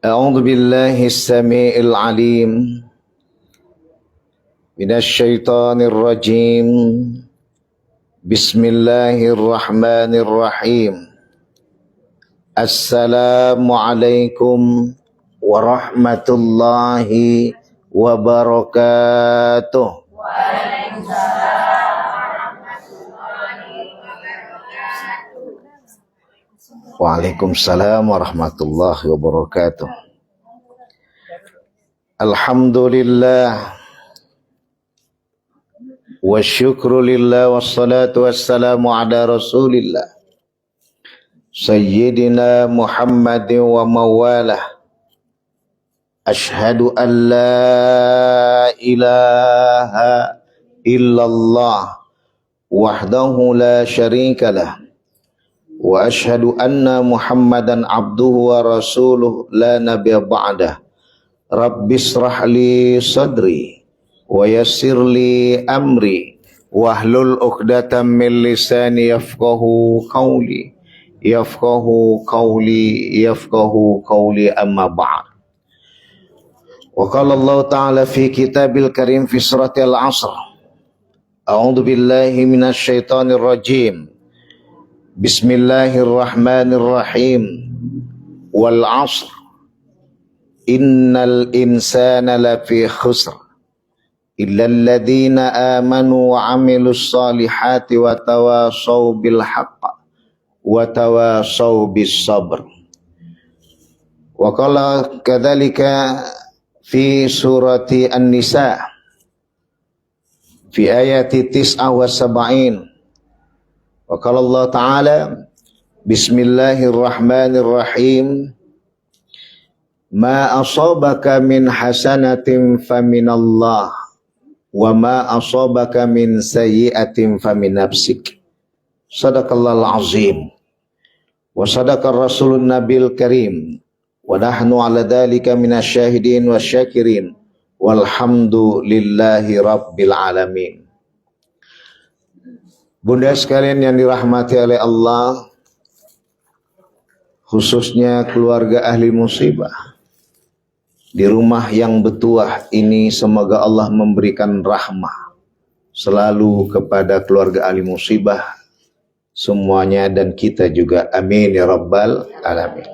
أعوذ بالله السميع العليم من الشيطان الرجيم. بسم الله الرحمن الرحيم. السلام عليكم ورحمة الله وبركاته. Waalaikumsalam warahmatullahi wabarakatuh. Alhamdulillah wa syukru lillah wassalatu wassalamu ala rasulillah Sayyidina Muhammadin wa mawalah. Ashhadu an la ilaha illallah wahdahu la syarikalah wa ashhadu anna Muhammadan abduhu wa rasuluh la nabiyya ba'dah. Rabbishrah li sadri wa yassir li amri wahlul 'uqdatam min lisani yafqahu qawli amma ba'd. Wa qala Allah ta'ala fi kitabil karim fi suratil 'asr. A'udzu billahi minasy syaithanir rajim. Bismillahirrahmanirrahim. Wal 'asr innal insana lafi khusr illal ladzina amanu wa 'amilus solihati wa tawasaw bil haqq wa tawasaw bis sabr. Wa qala kadzalika fi surati An-Nisa fi ayati 79. Wa qala Allah Ta'ala Bismillahirrahmanirrahim. Ma asabaka min hasanatin faminallah wa ma asabaka min sayyi'atin famin nafsik. Sadaqallahul azim. Wa sadaqar rasulun nabil karim. Wa nahnu ala dhalika minasyahidin wasyakirin. Walhamdulillahi rabbil alamin. Bunda sekalian yang dirahmati oleh Allah, khususnya keluarga ahli musibah di rumah yang bertuah ini, semoga Allah memberikan rahmah selalu kepada keluarga ahli musibah semuanya dan kita juga, amin ya rabbal alamin.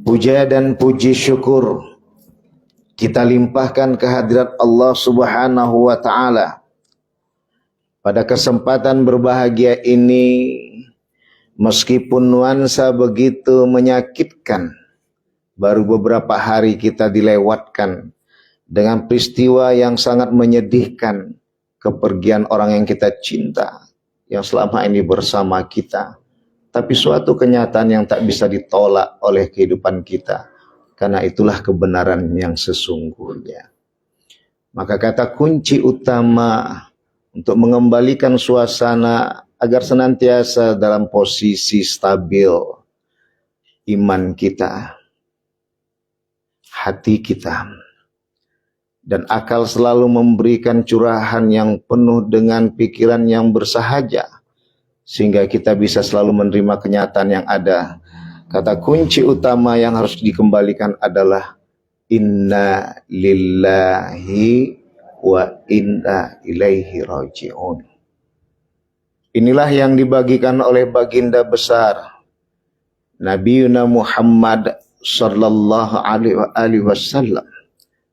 Puja dan puji syukur kita limpahkan kehadirat Allah subhanahu wa ta'ala. Pada kesempatan berbahagia ini, meskipun nuansa begitu menyakitkan, baru beberapa hari kita dilewatkan dengan peristiwa yang sangat menyedihkan, kepergian orang yang kita cinta, yang selama ini bersama kita. Tapi suatu kenyataan yang tak bisa ditolak oleh kehidupan kita, karena itulah kebenaran yang sesungguhnya. Maka kata kunci utama untuk mengembalikan suasana agar senantiasa dalam posisi stabil iman kita, hati kita, dan akal selalu memberikan curahan yang penuh dengan pikiran yang bersahaja, sehingga kita bisa selalu menerima kenyataan yang ada. Kata kunci utama yang harus dikembalikan adalah inna lillahi wa inna ilaihi raji'un. Inilah yang dibagikan oleh baginda besar Nabi Muhammad sallallahu alaihi wasallam.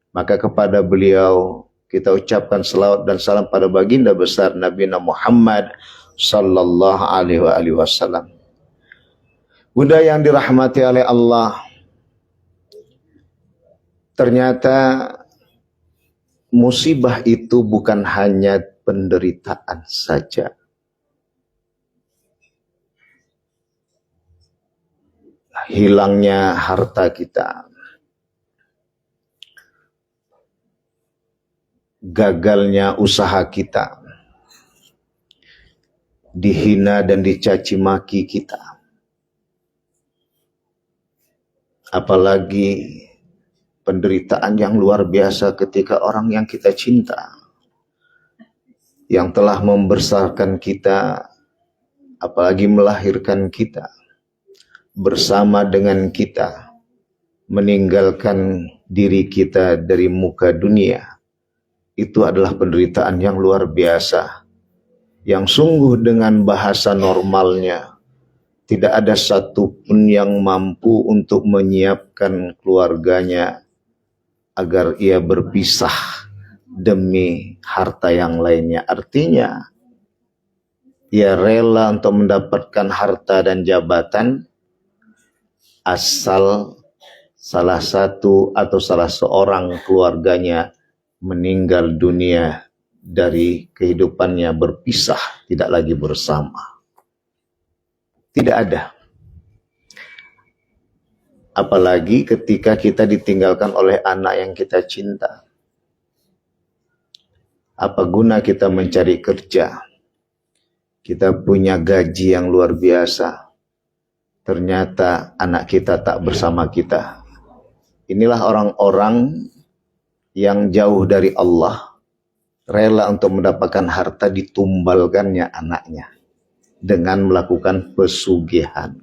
Maka kepada beliau kita ucapkan selawat dan salam pada baginda besar Nabi Muhammad sallallahu alaihi wasallam. Bunda yang dirahmati oleh Allah, ternyata musibah itu bukan hanya penderitaan saja. Hilangnya harta kita, gagalnya usaha kita, dihina dan dicaci maki kita. Apalagi penderitaan yang luar biasa ketika orang yang kita cinta, yang telah membesarkan kita, apalagi melahirkan kita, bersama dengan kita, meninggalkan diri kita dari muka dunia, itu adalah penderitaan yang luar biasa, yang sungguh dengan bahasa normalnya tidak ada satupun yang mampu untuk menyiapkan keluarganya agar ia berpisah demi harta yang lainnya. Artinya, ia rela untuk mendapatkan harta dan jabatan asal salah satu atau salah seorang keluarganya meninggal dunia dari kehidupannya, berpisah, tidak lagi bersama. Tidak ada. Apalagi ketika kita ditinggalkan oleh anak yang kita cinta. Apa guna kita mencari kerja? Kita punya gaji yang luar biasa. Ternyata anak kita tak bersama kita. Inilah orang-orang yang jauh dari Allah, rela untuk mendapatkan harta ditumbalkannya anaknya dengan melakukan pesugihan.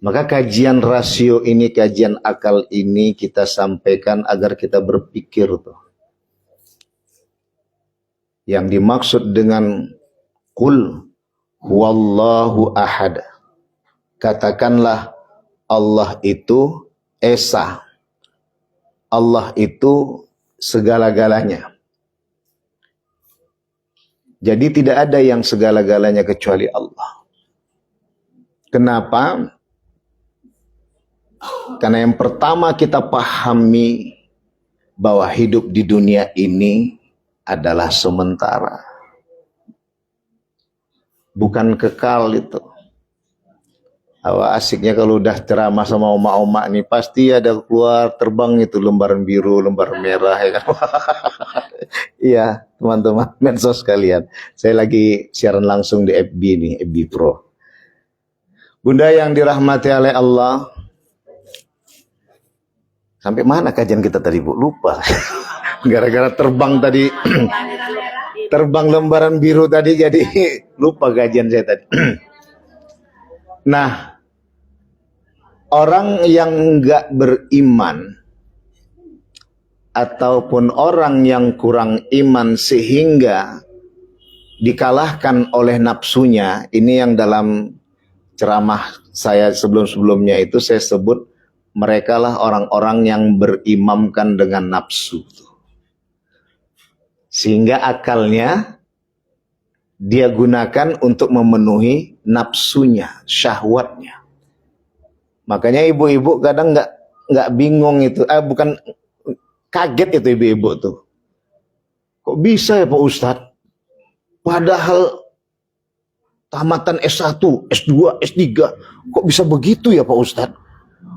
Maka kajian rasio ini, kajian akal ini kita sampaikan agar kita berpikir tuh. Yang dimaksud dengan Qul huwallahu ahad. Katakanlah Allah itu Esa. Allah itu segala-galanya. Jadi tidak ada yang segala-galanya kecuali Allah. Kenapa? Karena yang pertama kita pahami bahwa hidup di dunia ini adalah sementara. Bukan kekal itu. Asiknya kalau udah ceramah sama oma-oma nih, pasti ada keluar terbang itu lembaran biru, lembaran merah, ya kan? Iya, teman-teman medsos sekalian. Saya lagi siaran langsung di FB nih, FB Pro. Bunda yang dirahmati oleh Allah. Sampai mana kajian kita tadi, Bu? Lupa. Gara-gara terbang tadi. Terbang lembaran biru tadi, jadi lupa kajian saya tadi. Nah, orang yang enggak beriman ataupun orang yang kurang iman sehingga dikalahkan oleh nafsunya, ini yang dalam ceramah saya sebelum-sebelumnya itu saya sebut mereka lah orang-orang yang berimamkan dengan nafsu. Sehingga akalnya dia gunakan untuk memenuhi nafsunya, syahwatnya. Makanya ibu-ibu kadang nggak bingung itu, bukan kaget itu ibu-ibu tuh. Kok bisa ya Pak Ustadz? Padahal tamatan S1, S2, S3, kok bisa begitu ya Pak Ustadz?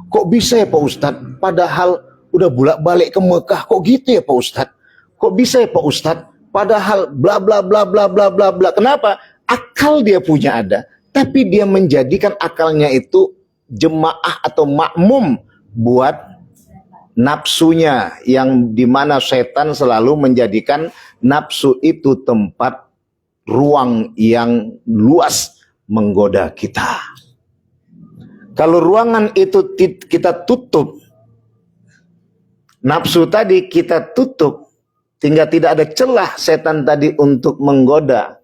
Kok bisa ya Pak Ustadz? Padahal udah bolak-balik ke Mekah, kok gitu ya Pak Ustadz? Kok bisa ya Pak Ustadz? Padahal bla bla bla bla bla bla bla. Kenapa? Akal dia punya ada, tapi dia menjadikan akalnya itu jemaah atau makmum buat nafsunya, yang dimana setan selalu menjadikan nafsu itu tempat ruang yang luas menggoda kita. Kalau ruangan itu kita tutup, nafsu tadi kita tutup, sehingga tidak ada celah setan tadi untuk menggoda.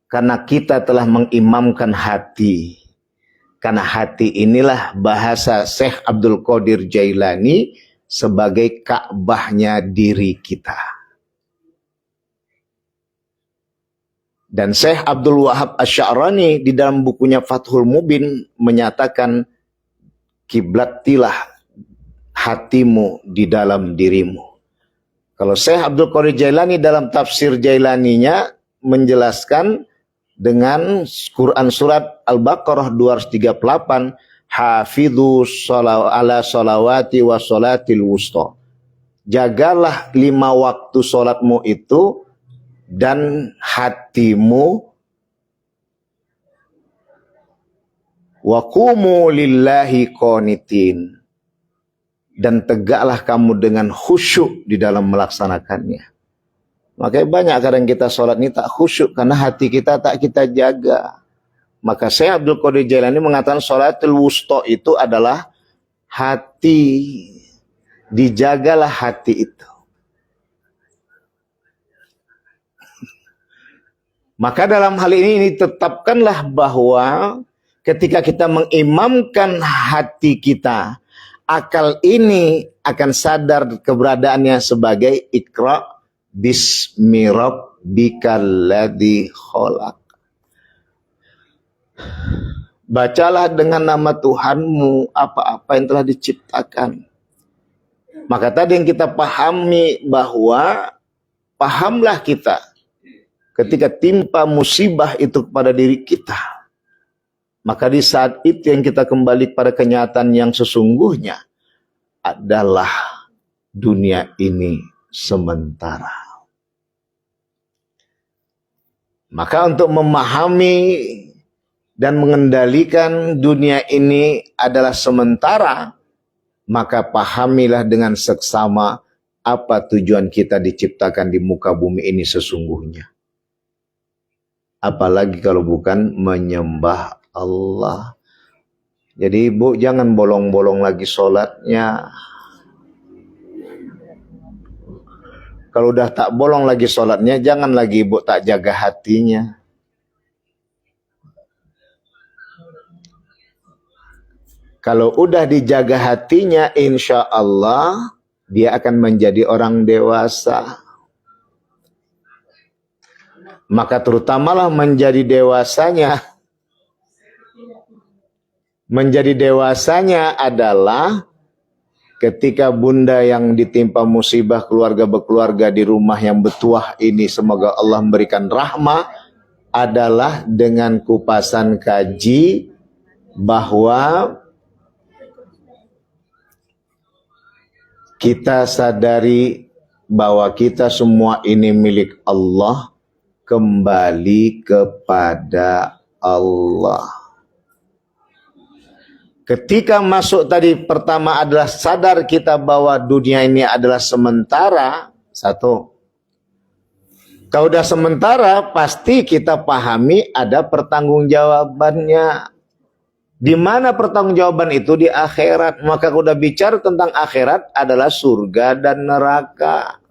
Karena kita telah mengimamkan hati. Karena hati inilah bahasa Syekh Abdul Qadir Jailani sebagai Ka'bahnya diri kita. Dan Syekh Abdul Wahab Asy-Sya'rani di dalam bukunya Fathul Mubin menyatakan, kiblatilah hatimu di dalam dirimu. Kalau Syekh Abdul Qadir Jailani dalam tafsir Jailaninya menjelaskan dengan Quran surat Al-Baqarah 238, hafidhu ala sholawati wa sholatil wusta. Jagalah 5 waktu sholatmu itu dan hatimu, wa qumu lillahi qanitin, dan tegaklah kamu dengan khusyuk di dalam melaksanakannya. Makanya banyak kadang kita sholat ini tak khusyuk karena hati kita tak kita jaga. Maka Syekh Abdul Qadir Jailani mengatakan sholatul wusta itu adalah hati. Dijagalah hati itu. Maka dalam hal ini tetapkanlah bahwa ketika kita mengimamkan hati kita, akal ini akan sadar keberadaannya sebagai Iqra bismi rabbikal ladzi khalaq. Bacalah dengan nama Tuhanmu apa-apa yang telah diciptakan. Maka tadi yang kita pahami bahwa pahamlah kita ketika timpa musibah itu kepada diri kita, maka di saat itu yang kita kembali pada kenyataan yang sesungguhnya adalah dunia ini sementara. Maka untuk memahami dan mengendalikan dunia ini adalah sementara, maka pahamilah dengan seksama apa tujuan kita diciptakan di muka bumi ini sesungguhnya. Apalagi kalau bukan menyembah Allah. Jadi ibu jangan bolong-bolong lagi sholatnya. Kalau udah tak bolong lagi sholatnya, jangan lagi ibu tak jaga hatinya. Kalau udah dijaga hatinya, insya Allah dia akan menjadi orang dewasa. Maka terutamalah menjadi dewasanya adalah ketika bunda yang ditimpa musibah keluarga berkeluarga di rumah yang betuah ini, semoga Allah memberikan rahmah, adalah dengan kupasan kaji bahwa kita sadari bahwa kita semua ini milik Allah, kembali kepada Allah. Ketika masuk tadi pertama adalah sadar kita bahwa dunia ini adalah sementara. Satu, kalau sudah sementara pasti kita pahami ada pertanggungjawabannya. Di mana pertanggungjawaban itu? Di akhirat. Maka kalau sudah bicara tentang akhirat adalah surga dan neraka.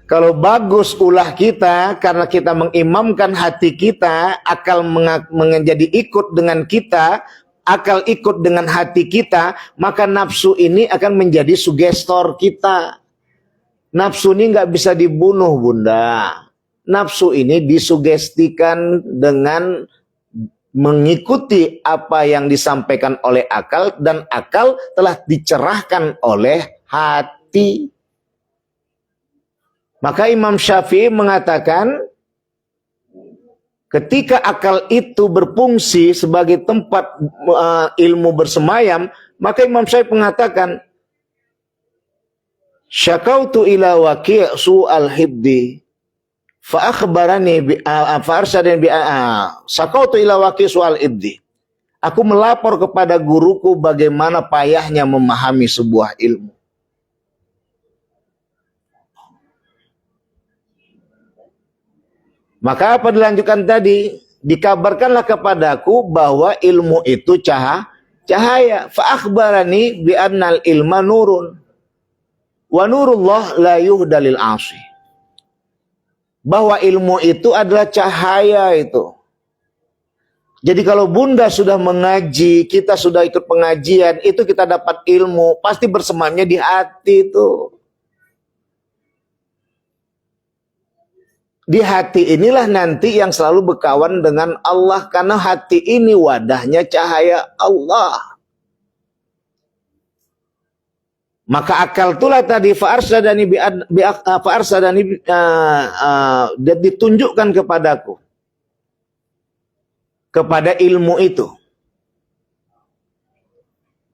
Kalau bagus ulah kita, karena kita mengimamkan hati kita, akal menjadi ikut dengan kita, akal ikut dengan hati kita, maka nafsu ini akan menjadi sugestor kita. Nafsu ini nggak bisa dibunuh, bunda. Nafsu ini disugestikan dengan mengikuti apa yang disampaikan oleh akal, dan akal telah dicerahkan oleh hati. Maka Imam Syafi'i mengatakan ketika akal itu berfungsi sebagai tempat ilmu bersemayam, maka Imam Syafi'i mengatakan syakautu ila waqi' su'al hibdi fa akhbarani bi farsadin bi syakautu ila waqi' su'al hibdi. Aku melapor kepada guruku bagaimana payahnya memahami sebuah ilmu. Maka apa dilanjutkan tadi? Dikabarkanlah kepadaku bahwa ilmu itu cahaya. Fa akhbarani bi annal ilma nurun. Wa nurullah la yuhdalil 'asi. Bahwa ilmu itu adalah cahaya itu. Jadi kalau bunda sudah mengaji, kita sudah ikut pengajian, itu kita dapat ilmu, pasti bersemayamnya di hati itu. Di hati inilah nanti yang selalu berkawan dengan Allah, karena hati ini wadahnya cahaya Allah. Maka akal itulah tadi fa'arsadani dan ditunjukkan kepadaku kepada ilmu itu.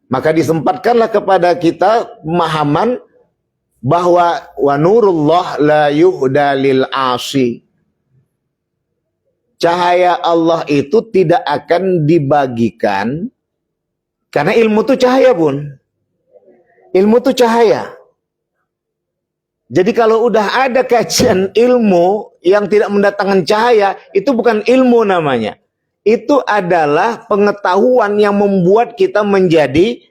Maka disempatkanlah kepada kita pemahaman bahwa wa nurullah la yuhda lil 'asi. Cahaya Allah itu tidak akan dibagikan, karena ilmu itu cahaya, Bun. Ilmu itu cahaya. Jadi kalau udah ada kajian ilmu yang tidak mendatangkan cahaya, itu bukan ilmu namanya. itu adalah pengetahuan yang membuat kita menjadi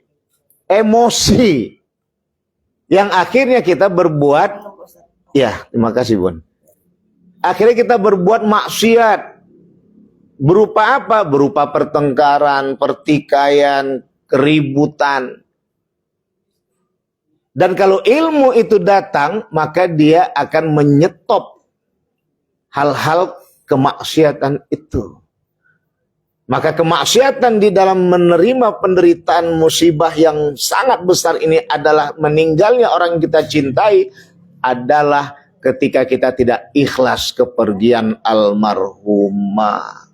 emosi. Yang akhirnya kita berbuat, ya terima kasih Bun. Akhirnya kita berbuat maksiat. Berupa apa? Berupa pertengkaran, pertikaian, keributan. Dan kalau ilmu itu datang, maka dia akan menyetop hal-hal kemaksiatan itu. Maka kemaksiatan di dalam menerima penderitaan musibah yang sangat besar ini adalah meninggalnya orang yang kita cintai, adalah ketika kita tidak ikhlas kepergian almarhumah.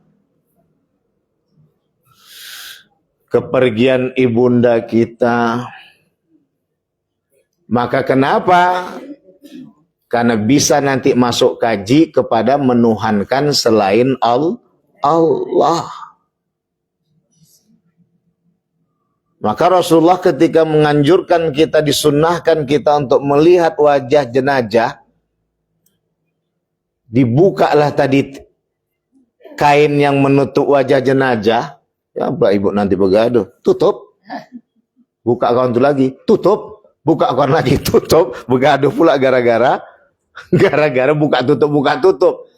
Kepergian ibunda kita. Maka kenapa? Karena bisa nanti masuk kaji kepada menuhankan selain Allah. Maka Rasulullah ketika menganjurkan kita, disunnahkan kita untuk melihat wajah jenazah, dibukalah tadi kain yang menutup wajah jenazah. Ya apa ibu nanti begaduh, tutup, buka kawan itu lagi, tutup, buka kawan lagi, tutup, begaduh pula gara-gara buka tutup.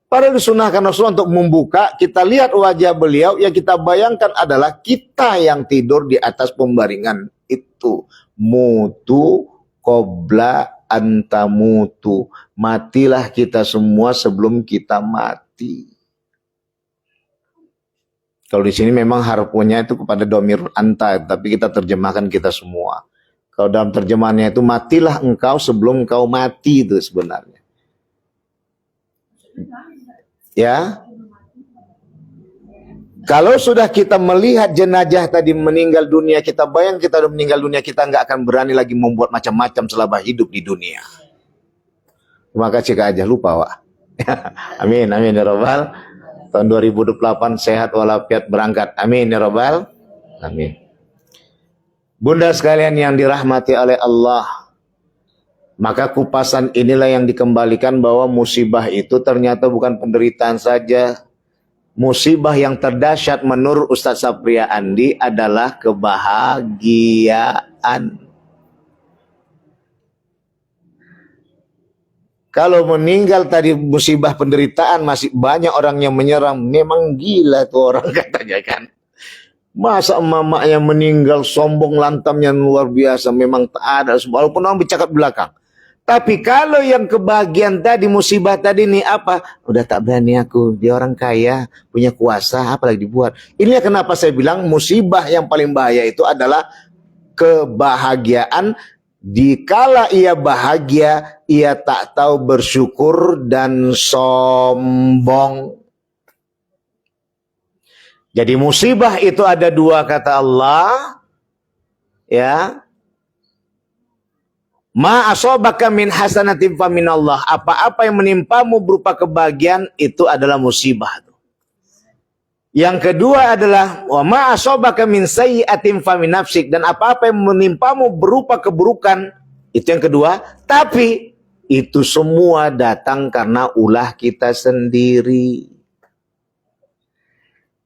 Padahal disunahkan Rasulullah untuk membuka, kita lihat wajah beliau, yang kita bayangkan adalah kita yang tidur di atas pembaringan itu. Mutu qabla antamutu. Matilah kita semua sebelum kita mati. Kalau di sini memang harfunya itu kepada domir anta, tapi kita terjemahkan kita semua. Kalau dalam terjemahannya itu matilah engkau sebelum engkau mati, itu sebenarnya. Ya. Kalau sudah kita melihat jenazah tadi meninggal dunia, kita bayang kita sudah meninggal dunia, kita nggak akan berani lagi membuat macam-macam selama hidup di dunia. Terima kasih Kak aja lupa Wak. Amin ya Rabbal. Tahun 2028 sehat walafiat berangkat. Amin ya Rabbal. Amin. Bunda sekalian yang dirahmati oleh Allah. Maka kupasan inilah yang dikembalikan bahwa musibah itu ternyata bukan penderitaan saja. Musibah yang terdahsyat menurut Ustaz Sapria Andi adalah kebahagiaan. Kalau meninggal tadi musibah penderitaan, masih banyak orang yang menyerang. Memang gila tuh orang katanya kan. Masa emak-emaknya meninggal sombong lantamnya luar biasa. Memang tak ada. Walaupun orang bercakap belakang. Tapi kalau yang kebahagiaan tadi, musibah tadi nih apa? Udah tak berani aku, dia orang kaya, punya kuasa, apalagi dibuat. Inilah kenapa saya bilang musibah yang paling bahaya itu adalah kebahagiaan. Dikala ia bahagia, ia tak tahu bersyukur dan sombong. Jadi musibah itu ada dua kata Allah, ya. Ma asobaka min hasanatin fa minallah. Apa-apa yang menimpamu berupa kebahagiaan itu adalah musibah. Yang kedua adalah wa ma asobaka min sayyi'atin fa min nafsik, dan apa-apa yang menimpamu berupa keburukan itu yang kedua, tapi itu semua datang karena ulah kita sendiri.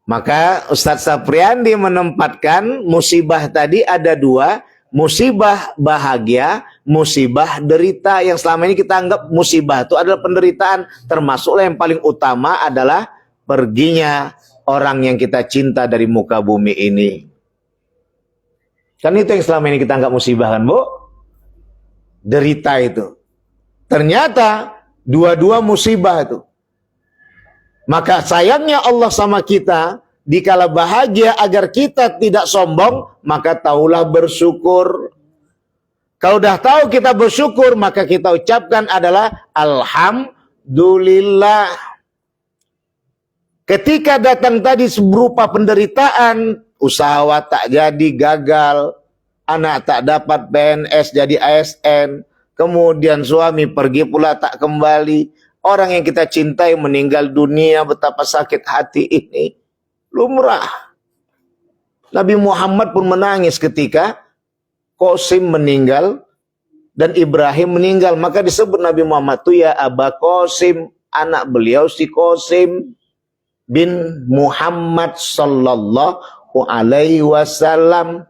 Maka Ustaz Sapriandi menempatkan musibah tadi ada dua. Musibah bahagia, musibah derita. Yang selama ini kita anggap musibah itu adalah penderitaan. Termasuklah yang paling utama adalah perginya orang yang kita cinta dari muka bumi ini. Kan itu yang selama ini kita anggap musibah kan Bu? Derita itu. Ternyata dua-dua musibah itu. Maka sayangnya Allah sama kita, dikala bahagia agar kita tidak sombong, maka taulah bersyukur. Kalau dah tahu kita bersyukur, maka kita ucapkan adalah alhamdulillah. Ketika datang tadi berupa penderitaan, usaha tak jadi, gagal, anak tak dapat PNS jadi ASN, kemudian suami pergi pula tak kembali, orang yang kita cintai meninggal dunia, betapa sakit hati ini. Lumrah. Nabi Muhammad pun menangis ketika Qasim meninggal dan Ibrahim meninggal. Maka disebut Nabi Muhammad itu ya Aba Qasim, anak beliau si Qasim. bin Muhammad sallallahu alaihi wasallam.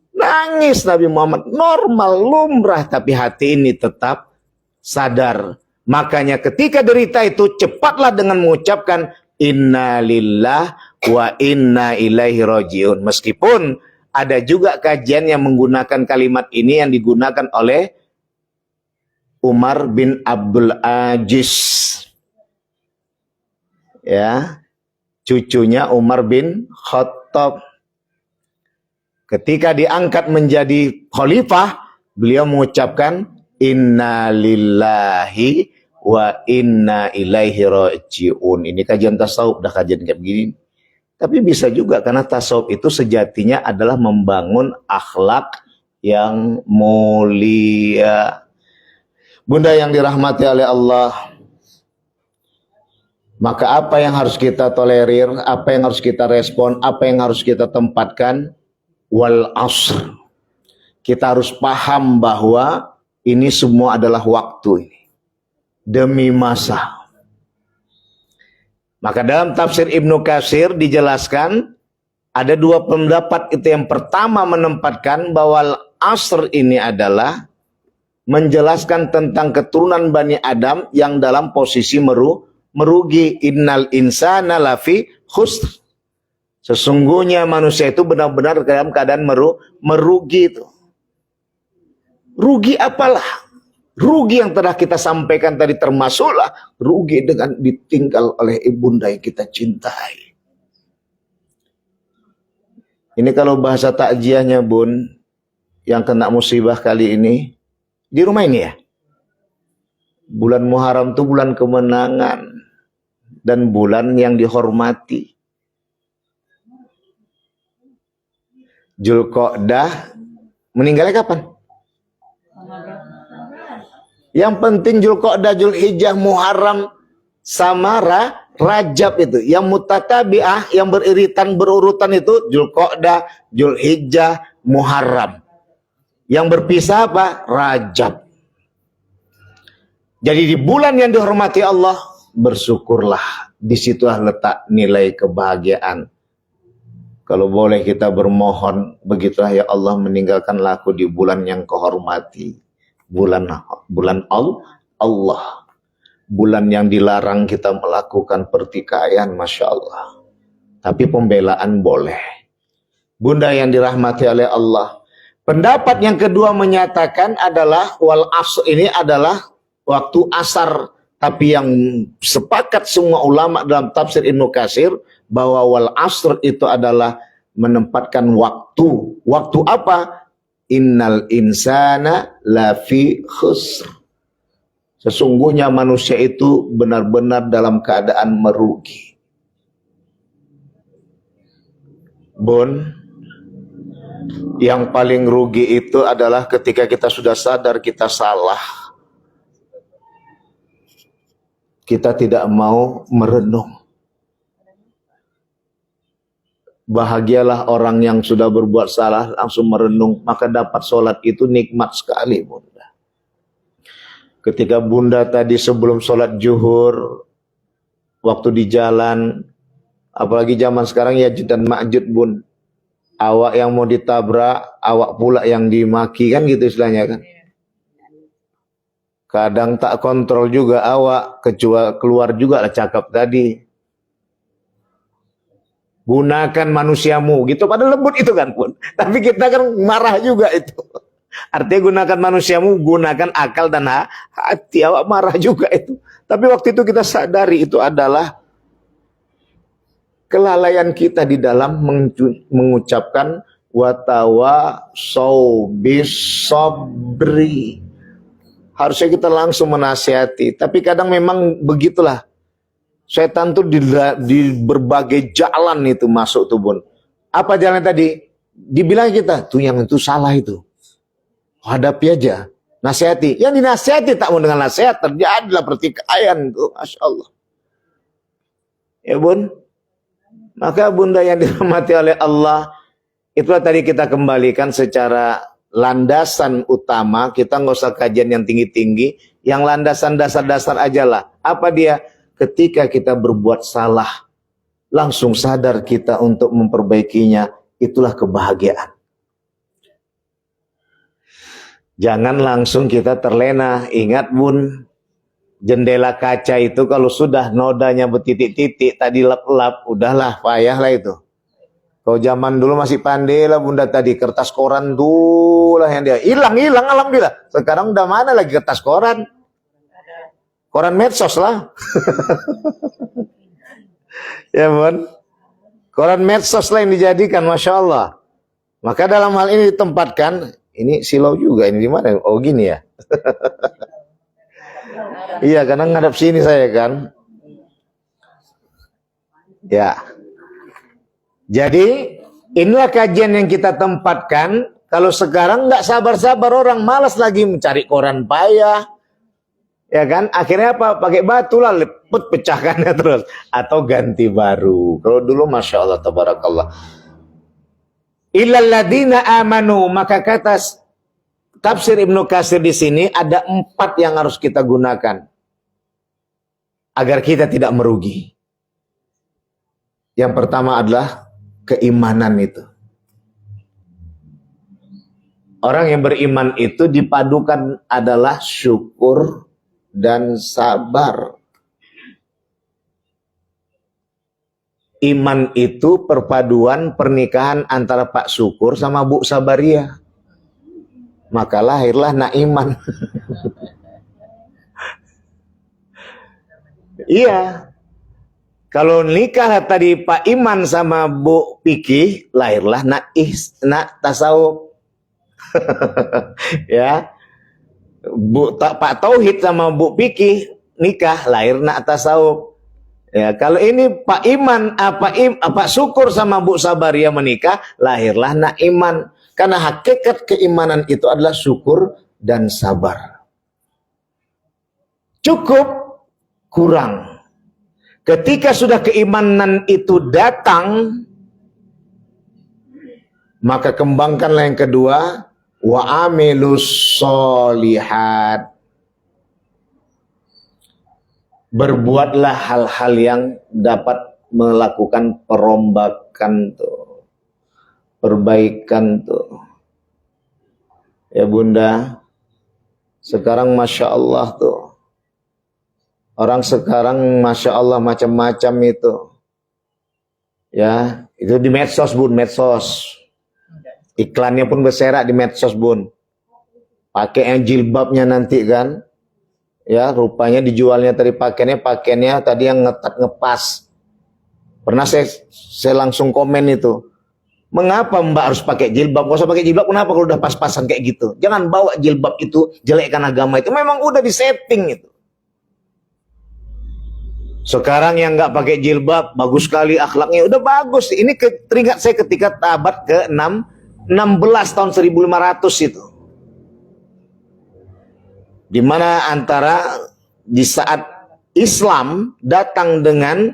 Nangis Nabi Muhammad, normal, lumrah, tapi hati ini tetap sadar. Makanya ketika derita itu, cepatlah dengan mengucapkan inna lillah wa inna ilaihi rajiun. Meskipun ada juga kajian yang menggunakan kalimat ini yang digunakan oleh Umar bin Abdul Aziz. Ya, cucunya Umar bin Khattab. Ketika diangkat menjadi khalifah, beliau mengucapkan inna lillahi wa inna ilaihi rajiun. Ini kajian tasawuf, dah kajian kayak begini. Tapi bisa juga karena tasawuf itu sejatinya adalah membangun akhlak yang mulia. Bunda yang dirahmati oleh Allah, maka apa yang harus kita tolerir, apa yang harus kita respon, apa yang harus kita tempatkan? Wal asr. Kita harus paham bahwa ini semua adalah waktu ini. Demi masa. Maka dalam tafsir Ibnu Katsir dijelaskan ada dua pendapat itu. Yang pertama menempatkan bahwa asr ini adalah menjelaskan tentang keturunan Bani Adam yang dalam posisi merugi. Innal insana lafi khusr. Sesungguhnya manusia itu benar-benar dalam keadaan merugi itu. Rugi apalah? Rugi yang telah kita sampaikan tadi termasuklah rugi dengan ditinggal oleh ibunda yang kita cintai. Ini kalau bahasa takjiahnya Bun, yang kena musibah kali ini, di rumah ini ya. Bulan Muharram itu bulan kemenangan dan bulan yang dihormati. Dzulqa'dah meninggalnya kapan? Yang penting Dzulqa'dah, Dzulhijjah, Muharram sama Rajab itu. Yang mutatabi'ah, yang beriritan berurutan itu Dzulqa'dah, Dzulhijjah, Muharram. Yang berpisah apa? Rajab. Jadi di bulan yang dihormati Allah, bersyukurlah. Disitulah letak nilai kebahagiaan. Kalau boleh kita bermohon, begitulah ya Allah, meninggalkanlah aku di bulan yang kau hormati. Bulan Allah. Bulan yang dilarang kita melakukan pertikaian, Masya Allah. Tapi pembelaan boleh. Bunda yang dirahmati oleh Allah. Pendapat yang kedua menyatakan adalah wal asr ini adalah waktu asar. Tapi yang sepakat semua ulama dalam tafsir Ibnu Katsir bahwa wal asr itu adalah menempatkan waktu. Waktu apa? Innal insana lafi khusr. Sesungguhnya manusia itu benar-benar dalam keadaan merugi. Bun, yang paling rugi itu adalah ketika kita sudah sadar kita salah. Kita tidak mau merenung. Bahagialah orang yang sudah berbuat salah langsung merenung, maka dapat sholat itu nikmat sekali, Bunda. Ketika Bunda tadi sebelum sholat zuhur, waktu di jalan, apalagi zaman sekarang ya dan ma'jud Bun, awak yang mau ditabrak, awak pula yang dimaki, kan gitu istilahnya kan. Kadang tak kontrol juga awak, keluar juga lah cakap tadi. Gunakan manusiamu, gitu. Pada lembut itu kan Pun. Tapi kita kan marah juga itu. Artinya gunakan manusiamu, gunakan akal dan hati. Awak marah juga itu. Tapi waktu itu kita sadari itu adalah kelalaian kita di dalam mengucapkan watawa sobis sobri. Harusnya kita langsung menasihati. Tapi kadang memang begitulah. Setan tuh di berbagai jalan itu masuk tuh Bun. Apa jalan tadi? Dibilang kita, tuh yang itu salah itu. Hadapi aja. Nasihati. Yang dinasihati tak mau dengan nasihat. Terjadilah pertikaian tuh. Masya Allah. Ya Bun. Maka Bunda yang dirahmati oleh Allah. Itulah tadi kita kembalikan secara landasan utama. Kita nggak usah kajian yang tinggi-tinggi. Yang landasan dasar-dasar aja lah. Apa dia? Ketika kita berbuat salah, langsung sadar kita untuk memperbaikinya. Itulah kebahagiaan. Jangan langsung kita terlena. Ingat bun, jendela kaca itu kalau sudah nodanya bertitik-titik, tadi lap-lap, udahlah payahlah itu. Kalau zaman dulu masih pandai lah bunda tadi, kertas koran tuh lah yang dia hilang alhamdulillah. Sekarang udah mana lagi kertas koran? Koran medsos lah. Ya bun, koran medsos lah yang dijadikan, masya Allah. Maka dalam hal ini ditempatkan, ini silau juga, ini di mana? Oh gini ya. Iya, karena ngadap sini saya kan. Ya. Jadi inilah kajian yang kita tempatkan. Kalau sekarang nggak sabar-sabar orang, malas lagi mencari koran payah, ya kan? Akhirnya apa? Pakai batu lah, lepet pecahkannya terus, atau ganti baru. Kalau dulu masya Allah tabarakallah. Illal ladina amanu, maka kata tafsir Ibnu Katsir di sini ada 4 yang harus kita gunakan agar kita tidak merugi. Yang pertama adalah keimanan itu. Orang yang beriman itu dipadukan adalah syukur dan sabar. Iman itu perpaduan pernikahan antara Pak Syukur sama Bu Sabaria. Maka lahirlah Naiman. Iya. Kalau nikah tadi Pak Iman sama Bu Piki, lahirlah nak tasawuf. Ya. Pak Tauhid sama Bu Piki nikah, lahir nak tasawuf. Ya, kalau ini Pak Iman, Pak Syukur sama Bu Sabaria menikah, lahirlah nak iman. Karena hakikat keimanan itu adalah syukur dan sabar. Cukup, kurang. Ketika sudah keimanan itu datang, maka kembangkanlah yang kedua, wa amilus sholihat. Berbuatlah hal-hal yang dapat melakukan perombakan tuh, perbaikan tuh. Ya bunda, sekarang masya Allah tuh. Orang sekarang masya Allah macam-macam itu. Ya, itu di medsos bun, medsos. Iklannya pun berserak di medsos bun. Pakai yang jilbabnya nanti kan. Ya, rupanya dijualnya tadi pakaiannya tadi yang ngepas. Pernah saya langsung komen itu. Mengapa mbak harus pakai jilbab? Gak usah pakai jilbab, kenapa kalau udah pas-pasan kayak gitu? Jangan bawa jilbab itu, jelekkan agama itu. Memang udah disetting itu. Sekarang yang nggak pakai jilbab, bagus sekali akhlaknya, udah bagus. Ini teringat saya ketika abad ke-16 tahun 1500 itu. Di mana antara di saat Islam datang dengan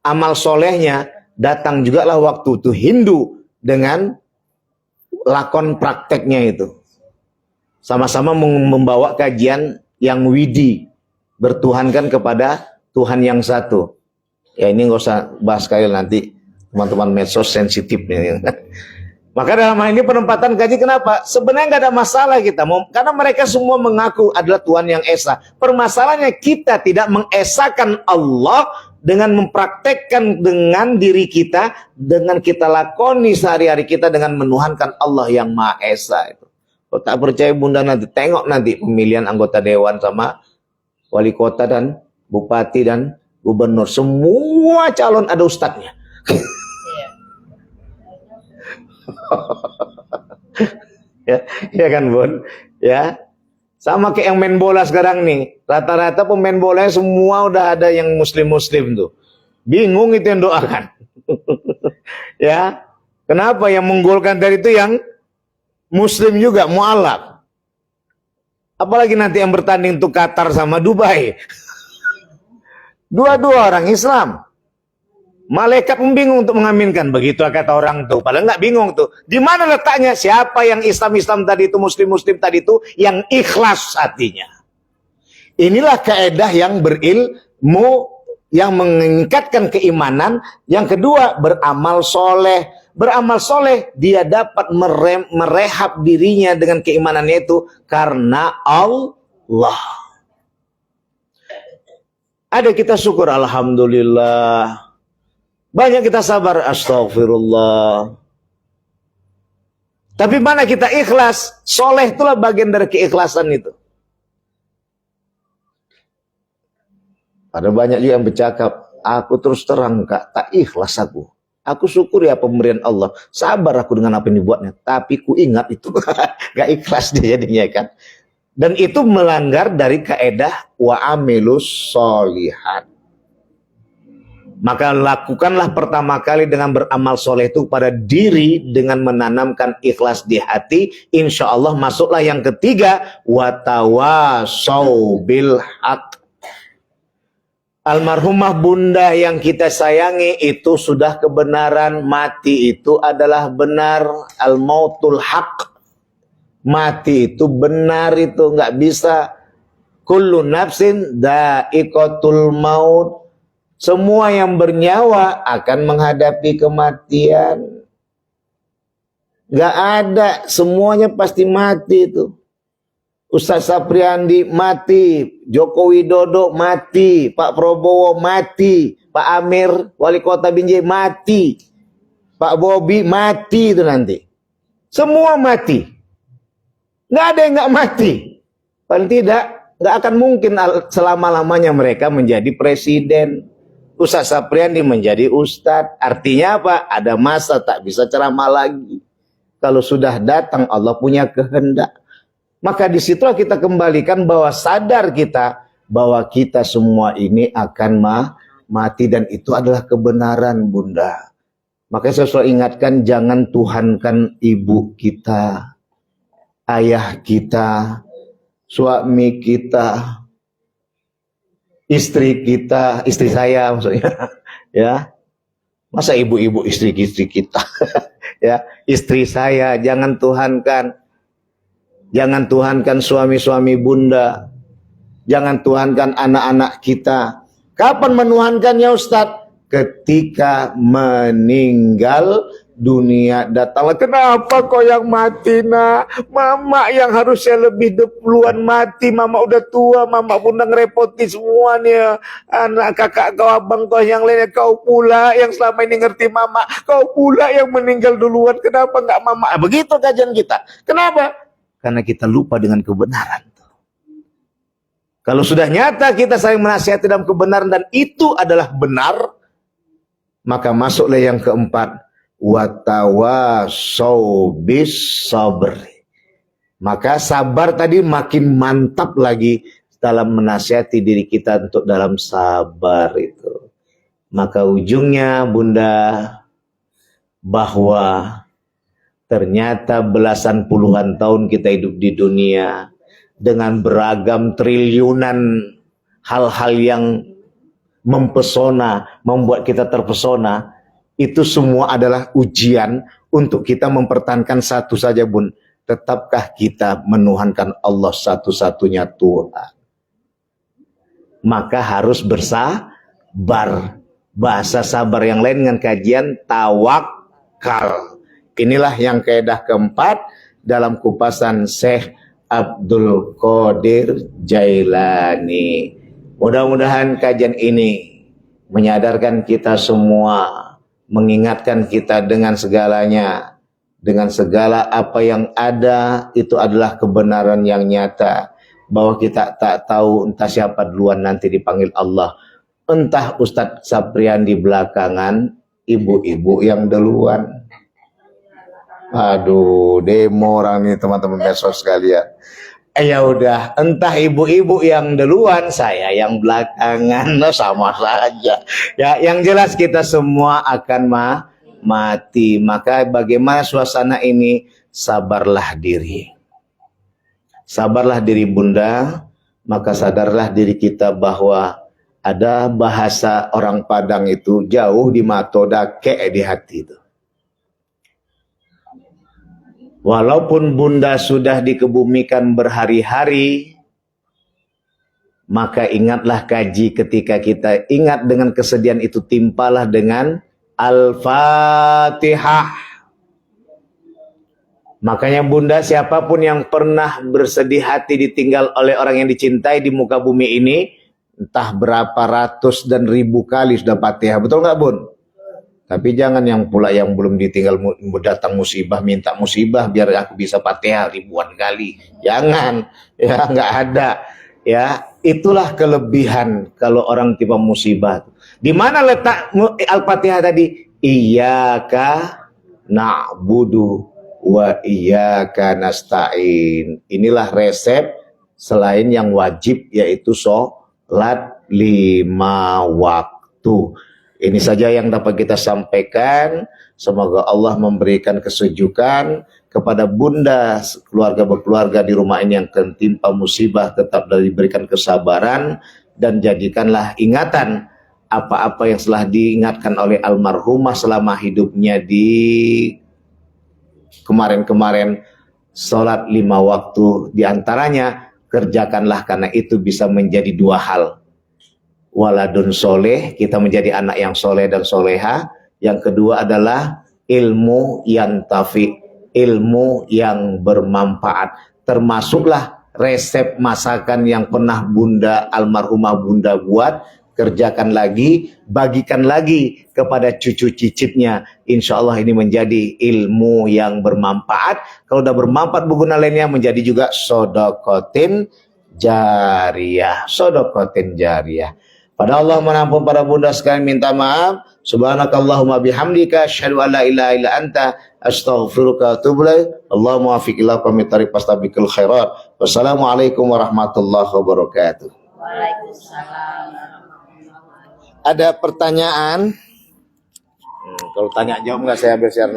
amal solehnya, datang juga lah waktu itu Hindu dengan lakon prakteknya itu. Sama-sama membawa kajian yang widi, bertuhankan kepada Tuhan yang satu. Ya ini nggak usah bahas sekali nanti teman-teman medsos sensitif nih. Maka dalam hal ini penempatan kaji kenapa? Sebenarnya nggak ada masalah kita, karena mereka semua mengaku adalah Tuhan yang esa. Permasalahannya kita tidak mengesakan Allah dengan mempraktekkan dengan diri kita, dengan kita lakoni sehari-hari kita dengan menuhankan Allah yang Maha Esa itu. Kalau tak percaya bunda nanti tengok nanti pemilihan anggota dewan sama wali kota dan bupati dan gubernur, semua calon ada ustadznya. Ya kan bun, ya sama kayak yang main bola sekarang nih, rata-rata pemain bolanya semua udah ada yang muslim tuh, bingung itu yang doakan. Ya kenapa yang menggolkan dari itu yang muslim juga mualaf, apalagi nanti yang bertanding tuh Qatar sama Dubai. Dua-dua orang Islam. Malaikat pun bingung untuk mengaminkan. Begitu kata orang tuh. Padahal nggak bingung tuh. Di mana letaknya? Siapa yang Islam tadi itu, Muslim tadi itu, yang ikhlas hatinya. Inilah kaedah yang berilmu yang meningkatkan keimanan. Yang kedua, beramal soleh. Beramal soleh, dia dapat merehab dirinya dengan keimanannya itu karena Allah. Ada kita syukur, alhamdulillah. Banyak kita sabar, astagfirullah. Tapi mana kita ikhlas? Soleh itulah bagian dari keikhlasan itu. Ada banyak juga yang bercakap, aku terus terang kak, tak ikhlas aku. Aku syukur ya pemberian Allah. Sabar aku dengan apa yang dibuatnya. Tapi ku ingat itu gak ikhlas dia jadinya kan. Dan itu melanggar dari kaedah wa amilus solihat. Maka lakukanlah pertama kali dengan beramal soleh itu pada diri dengan menanamkan ikhlas di hati. Insya Allah masuklah yang ketiga, watawasau bil haq. Almarhumah bunda yang kita sayangi itu sudah kebenaran, mati itu adalah benar. Al-mautul haq, mati itu benar, itu nggak bisa. Kullu nafsin dha'iqatul maut. Semua yang bernyawa akan menghadapi kematian. Nggak ada, semuanya pasti mati itu. Ustaz Sapriandi mati, Joko Widodo mati, Pak Prabowo mati, Pak Amir Wali Kota Binjai mati, Pak Bobi mati itu nanti. Semua mati. Nggak ada yang nggak mati. Paling tidak, nggak akan mungkin selama-lamanya mereka menjadi presiden. Ustaz Sapriandi menjadi ustadz. Artinya apa? Ada masa tak bisa ceramah lagi. Kalau sudah datang Allah punya kehendak. Maka disitulah kita kembalikan bahwa sadar kita bahwa kita semua ini akan mati dan itu adalah kebenaran bunda. Makanya saya selalu ingatkan jangan tuhankan ibu kita, ayah kita, suami kita, istri kita, istri saya maksudnya, ya. Masa ibu-ibu istri kita, ya, istri saya jangan tuhankan. Jangan tuhankan suami-suami bunda. Jangan tuhankan anak-anak kita. Kapan menuhankannya Ustadz? Ketika meninggal dunia datanglah. Kenapa kau yang mati nak? Mama yang harusnya lebih duluan mati. Mama udah tua. Mama bunda ngerepoti semuanya. Anak kakak kau, abang kau yang lainnya. Kau pula yang selama ini ngerti mama. Kau pula yang meninggal duluan. Kenapa nggak mama? Begitu kajian kita. Kenapa? Karena kita lupa dengan kebenaran. Kalau sudah nyata kita saling menasihati dalam kebenaran dan itu adalah benar, maka masuklah yang keempat, watawasau bis sabri. Maka sabar tadi makin mantap lagi dalam menasihati diri kita untuk dalam sabar itu. Maka ujungnya bunda, bahwa ternyata belasan puluhan tahun kita hidup di dunia dengan beragam triliunan hal-hal yang mempesona, membuat kita terpesona. Itu semua adalah ujian untuk kita mempertahankan satu saja bun. Tetapkah kita menuhankan Allah satu-satunya Tuhan? Maka harus bersabar. Bahasa sabar yang lain dengan kajian tawakal. Inilah yang kaidah keempat dalam kupasan Syekh Abdul Qadir Jailani. Mudah-mudahan kajian ini menyadarkan kita semua, mengingatkan kita dengan segalanya, dengan segala apa yang ada itu adalah kebenaran yang nyata, bahwa kita tak tahu entah siapa duluan nanti dipanggil Allah, entah Ustadz Sapriandi belakangan, ibu-ibu yang duluan. Aduh, demo orang nih teman-teman medsos sekalian. Ya udah, entah ibu-ibu yang duluan, saya yang belakangan, no, sama saja. Ya, yang jelas kita semua akan mati. Maka bagaimana suasana ini? Sabarlah diri. Sabarlah diri bunda, maka sadarlah diri kita bahwa ada bahasa orang Padang itu jauh di matoda ke di hati itu. Walaupun bunda sudah dikebumikan berhari-hari, Maka ingatlah kaji, ketika kita ingat dengan kesedihan itu, timpalah dengan Al-Fatihah. Makanya bunda, siapapun yang pernah bersedih hati ditinggal oleh orang yang dicintai di muka bumi ini, entah berapa ratus dan ribu kali sudah Fatihah, betul nggak bun? Tapi jangan yang pula yang belum ditinggal datang musibah minta musibah biar aku bisa Fatihah ribuan kali. Jangan, ya nggak ada. Ya, itulah kelebihan kalau orang tiba musibah. Di mana letak Al-Fatihah tadi? Iyyaka na'budu wa iyyaka nasta'in. Inilah resep selain yang wajib, yaitu sholat 5 waktu. Ini saja yang dapat kita sampaikan. Semoga Allah memberikan kesejukan kepada bunda, keluarga berkeluarga di rumah ini yang tertimpa musibah, tetap diberikan kesabaran, dan jadikanlah ingatan apa-apa yang telah diingatkan oleh almarhumah selama hidupnya di kemarin-kemarin, sholat 5 waktu diantaranya kerjakanlah, karena itu bisa menjadi 2 hal. Waladun soleh, kita menjadi anak yang soleh dan soleha. Yang kedua adalah ilmu yang tafi, ilmu yang bermanfaat. Termasuklah resep masakan yang pernah bunda, almarhumah bunda buat, kerjakan lagi, bagikan lagi kepada cucu cicitnya. Insya Allah ini menjadi ilmu yang bermanfaat. Kalau udah bermanfaat berguna lainnya, menjadi juga sodokotin jariyah. Sodokotin jariyah. Pada Allah menampung para bunda sekalian, minta maaf. Subhanakallahumma bihamdika asyhadu an la ilaha illa anta astaghfiruka wa atubu ilaik. Allahumma waffiq ila qawmit thariq fastabiqul khairat. Wassalamualaikum warahmatullahi wabarakatuh. Waalaikumsalam. Ada pertanyaan? Kalau tanya jawab nggak, saya share